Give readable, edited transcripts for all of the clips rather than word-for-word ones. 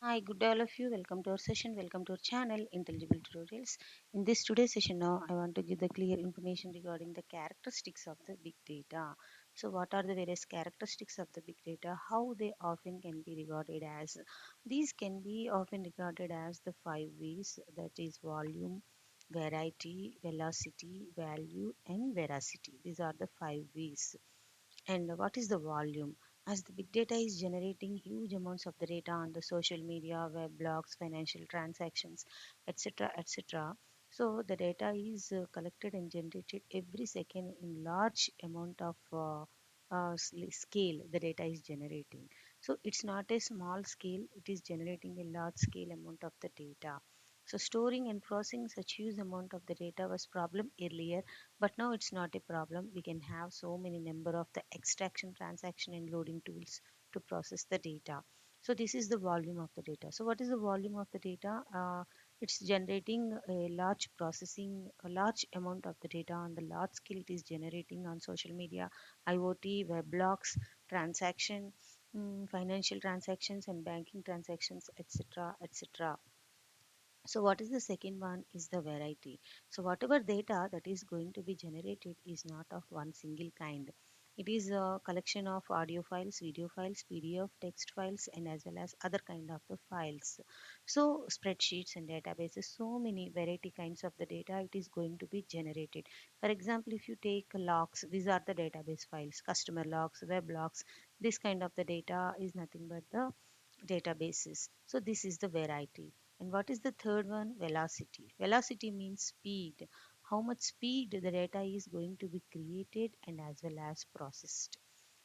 Hi, good day all of you. Welcome to our session. Welcome to our channel, Intelligible Tutorials. In this today's session now, I want to give the clear information regarding the characteristics of the big data. So what are the various characteristics of the big data? How they often can be regarded as? These can be often regarded as the 5 V's, that is volume, variety, velocity, value and veracity. These are the 5 V's. And what is the volume? As the big data is generating huge amounts of the data on the social media, web blogs, financial transactions, etc., etc. So the data is collected and generated every second in large amount of scale. The data is generating. So it's not a small scale. It is generating a large scale amount of the data. So storing and processing such huge amount of the data was problem earlier, but now it's not a problem. We can have so many number of the extraction, transaction and loading tools to process the data. So this is the volume of the data. So what is the volume of the data? It's generating a large processing, a large amount of the data on the large scale. It is generating on social media, IoT, web blogs, transaction, financial transactions and banking transactions, etc., etc. So what is the second one is the variety. So whatever data that is going to be generated is not of one single kind. It is a collection of audio files, video files, PDF, text files, and as well as other kind of the files. So spreadsheets and databases, so many variety kinds of the data it is going to be generated. For example, if you take logs, these are the database files, customer logs, web logs. This kind of the data is nothing but the databases. So this is the variety. And what is the third one? Velocity. Velocity means speed. How much speed the data is going to be created and as well as processed.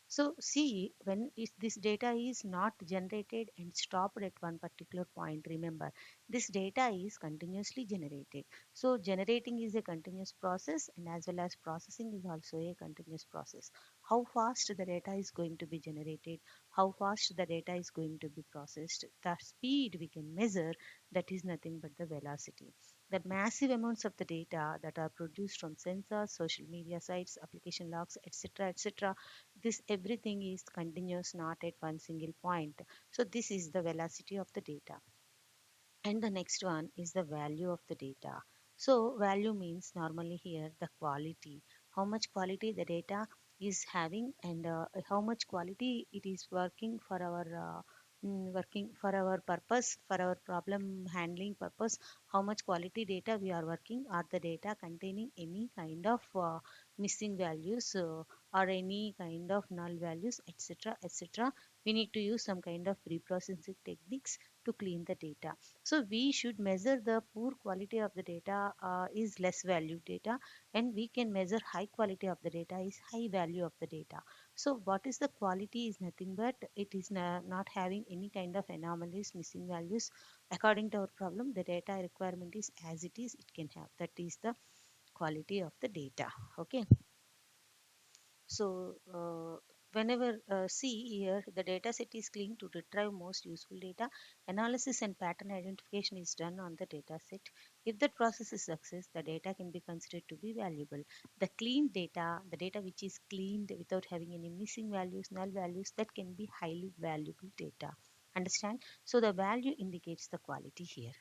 So see, when this data is not generated and stopped at one particular point, remember, this data is continuously generated. So generating is a continuous process and as well as processing is also a continuous process. How fast the data is going to be generated, how fast the data is going to be processed, the speed we can measure, that is nothing but the velocity. The massive amounts of the data that are produced from sensors, social media sites, application logs, etc., etc., this everything is continuous, not at one single point. So this is the velocity of the data. And the next one is the value of the data. So value means normally here the quality, how much quality the data is having, and how much quality it is working for our purpose, for our problem handling purpose. How much quality data we are working, are the data containing any kind of missing values, or any kind of null values, etc., etc. We need to use some kind of pre-processing techniques to clean the data. So we should measure the poor quality of the data is less value data, and we can measure high quality of the data is high value of the data. So what is the quality is nothing but it is not having any kind of anomalies, missing values. According to our problem, the data requirement is as it is, it can have. That is the quality of the data. Okay. So whenever see here the data set is cleaned to retrieve most useful data, analysis and pattern identification is done on the data set. If that process is success, the data can be considered to be valuable. The clean data, the data which is cleaned without having any missing values, null values, that can be highly valuable data. Understand? So the value indicates the quality here.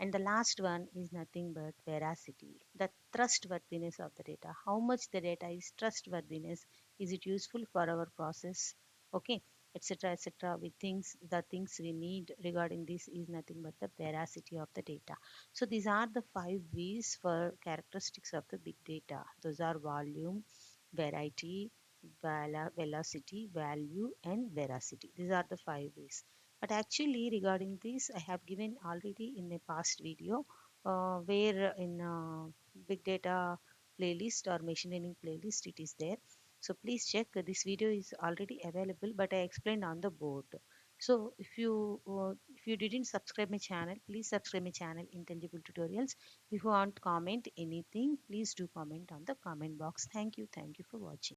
And the last one is nothing but veracity, the trustworthiness of the data. How much the data is trustworthiness? Is it useful for our process? Okay, etc., etc. We things the things we need regarding this is nothing but the veracity of the data. So these are the 5 V's for characteristics of the big data. Those are volume, variety, velocity, value, and veracity. These are the 5 V's. But actually regarding this I have given already in a past video, where in big data playlist or machine learning playlist it is there. So please check, this video is already available, but I explained on the board. So if you didn't subscribe my channel, please subscribe my channel, Intelligible Tutorials. If you want comment anything, please do comment on the comment box. Thank you for watching.